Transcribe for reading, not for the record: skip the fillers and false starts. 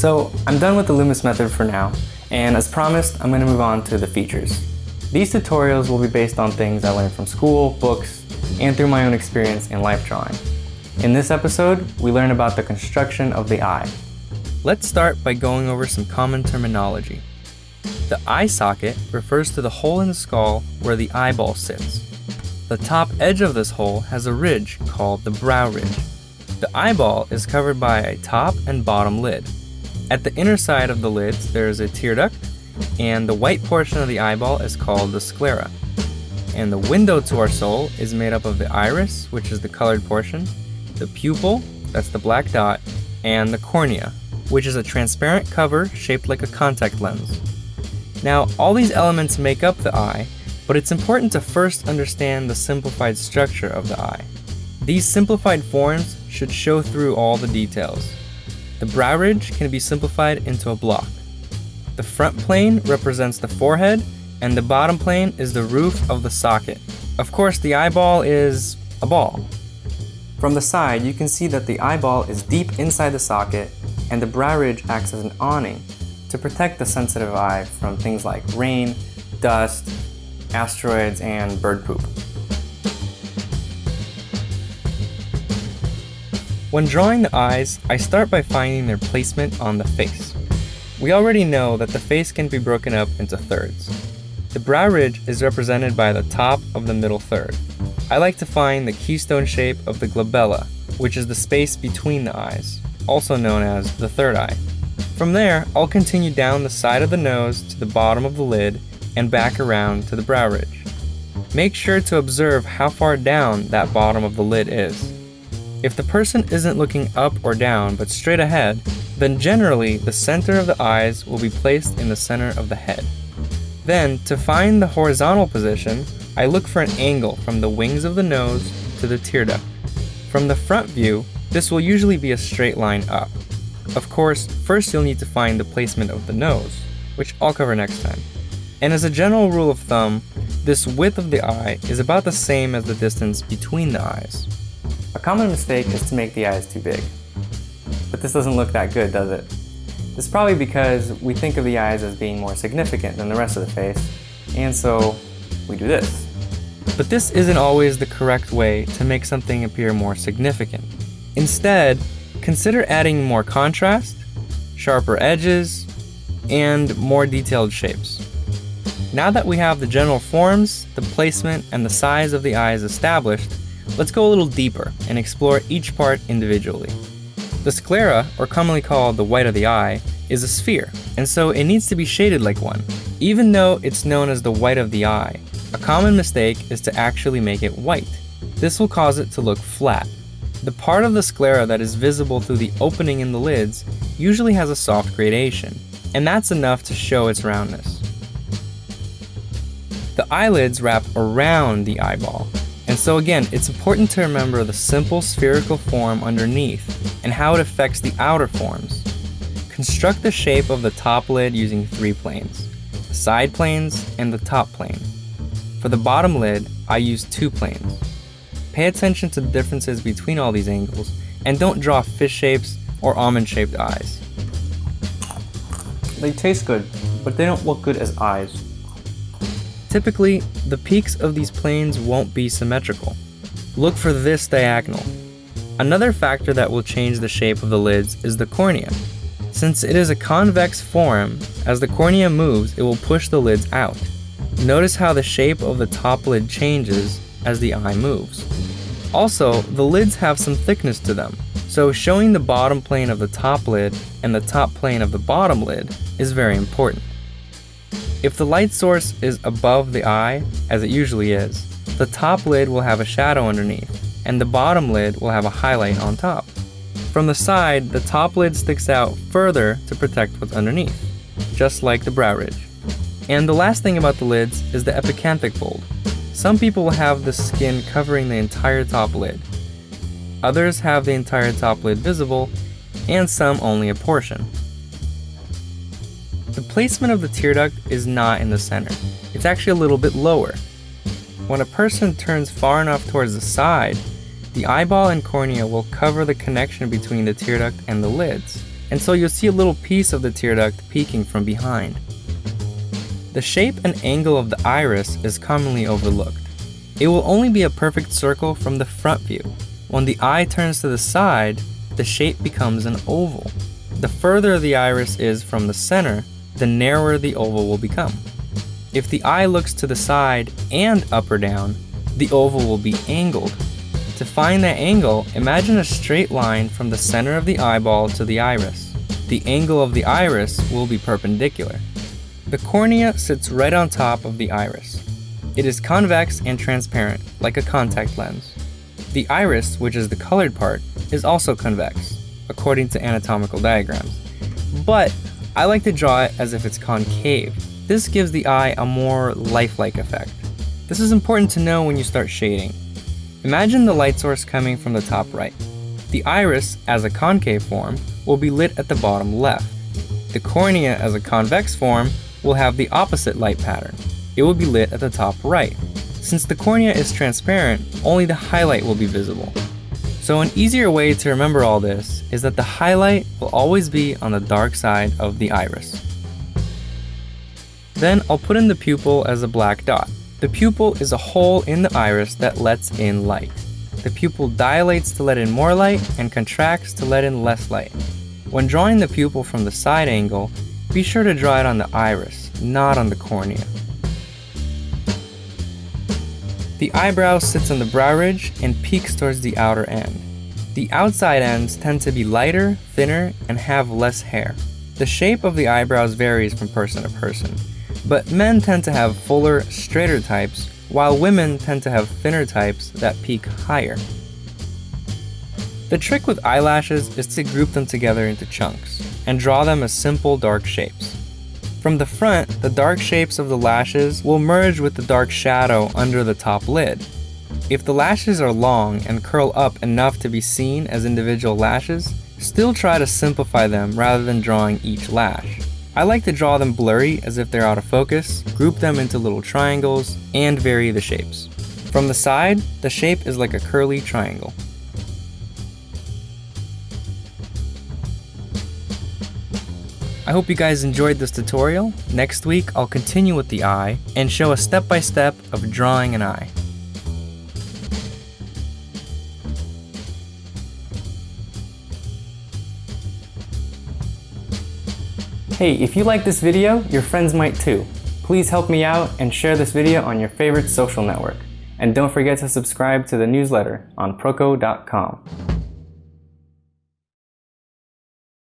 So I'm done with the Loomis method for now, and as promised, I'm going to move on to the features. These tutorials will be based on things I learned from school, books, and through my own experience in life drawing. In this episode, we learn about the construction of the eye. Let's start by going over some common terminology. The eye socket refers to the hole in the skull where the eyeball sits. The top edge of this hole has a ridge called the brow ridge. The eyeball is covered by a top and bottom lid. At the inner side of the lids, there is a tear duct, and the white portion of the eyeball is called the sclera. And the window to our soul is made up of the iris, which is the colored portion, the pupil, that's the black dot, and the cornea, which is a transparent cover shaped like a contact lens. Now, all these elements make up the eye, but it's important to first understand the simplified structure of the eye. These simplified forms should show through all the details. The brow ridge can be simplified into a block. The front plane represents the forehead, and the bottom plane is the roof of the socket. Of course, the eyeball is a ball. From the side, you can see that the eyeball is deep inside the socket, and the brow ridge acts as an awning to protect the sensitive eye from things like rain, dust, asteroids, and bird poop. When drawing the eyes, I start by finding their placement on the face. We already know that the face can be broken up into thirds. The brow ridge is represented by the top of the middle third. I like to find the keystone shape of the glabella, which is the space between the eyes, also known as the third eye. From there, I'll continue down the side of the nose to the bottom of the lid and back around to the brow ridge. Make sure to observe how far down that bottom of the lid is. If the person isn't looking up or down but straight ahead, then generally the center of the eyes will be placed in the center of the head. Then, to find the horizontal position, I look for an angle from the wings of the nose to the tear duct. From the front view, this will usually be a straight line up. Of course, first you'll need to find the placement of the nose, which I'll cover next time. And as a general rule of thumb, this width of the eye is about the same as the distance between the eyes. A common mistake is to make the eyes too big. But this doesn't look that good, does it? This is probably because we think of the eyes as being more significant than the rest of the face, and so we do this. But this isn't always the correct way to make something appear more significant. Instead, consider adding more contrast, sharper edges, and more detailed shapes. Now that we have the general forms, the placement, and the size of the eyes established, let's go a little deeper and explore each part individually. The sclera, or commonly called the white of the eye, is a sphere, and so it needs to be shaded like one. Even though it's known as the white of the eye, a common mistake is to actually make it white. This will cause it to look flat. The part of the sclera that is visible through the opening in the lids usually has a soft gradation, and that's enough to show its roundness. The eyelids wrap around the eyeball, and so again, it's important to remember the simple spherical form underneath and how it affects the outer forms. Construct the shape of the top lid using 3 planes, the side planes and the top plane. For the bottom lid, I use 2 planes. Pay attention to the differences between all these angles and don't draw fish shapes or almond shaped eyes. They taste good, but they don't look good as eyes. Typically, the peaks of these planes won't be symmetrical. Look for this diagonal. Another factor that will change the shape of the lids is the cornea. Since it is a convex form, as the cornea moves, it will push the lids out. Notice how the shape of the top lid changes as the eye moves. Also, the lids have some thickness to them, so showing the bottom plane of the top lid and the top plane of the bottom lid is very important. If the light source is above the eye, as it usually is, the top lid will have a shadow underneath, and the bottom lid will have a highlight on top. From the side, the top lid sticks out further to protect what's underneath, just like the brow ridge. And the last thing about the lids is the epicanthic fold. Some people will have the skin covering the entire top lid. Others have the entire top lid visible, and some only a portion. The placement of the tear duct is not in the center. It's actually a little bit lower. When a person turns far enough towards the side, the eyeball and cornea will cover the connection between the tear duct and the lids, and so you'll see a little piece of the tear duct peeking from behind. The shape and angle of the iris is commonly overlooked. It will only be a perfect circle from the front view. When the eye turns to the side, the shape becomes an oval. The further the iris is from the center, the narrower the oval will become. If the eye looks to the side and up or down, the oval will be angled. To find that angle, imagine a straight line from the center of the eyeball to the iris. The angle of the iris will be perpendicular. The cornea sits right on top of the iris. It is convex and transparent, like a contact lens. The iris, which is the colored part, is also convex, according to anatomical diagrams. But I like to draw it as if it's concave. This gives the eye a more lifelike effect. This is important to know when you start shading. Imagine the light source coming from the top right. The iris, as a concave form, will be lit at the bottom left. The cornea, as a convex form, will have the opposite light pattern. It will be lit at the top right. Since the cornea is transparent, only the highlight will be visible. So an easier way to remember all this is that the highlight will always be on the dark side of the iris. Then I'll put in the pupil as a black dot. The pupil is a hole in the iris that lets in light. The pupil dilates to let in more light and contracts to let in less light. When drawing the pupil from the side angle, be sure to draw it on the iris, not on the cornea. The eyebrow sits on the brow ridge and peaks towards the outer end. The outside ends tend to be lighter, thinner, and have less hair. The shape of the eyebrows varies from person to person, but men tend to have fuller, straighter types, while women tend to have thinner types that peak higher. The trick with eyelashes is to group them together into chunks and draw them as simple dark shapes. From the front, the dark shapes of the lashes will merge with the dark shadow under the top lid. If the lashes are long and curl up enough to be seen as individual lashes, still try to simplify them rather than drawing each lash. I like to draw them blurry as if they're out of focus, group them into little triangles, and vary the shapes. From the side, the shape is like a curly triangle. I hope you guys enjoyed this tutorial. Next week, I'll continue with the eye and show a step-by-step of drawing an eye. Hey, if you like this video, your friends might too. Please help me out and share this video on your favorite social network. And don't forget to subscribe to the newsletter on Proko.com.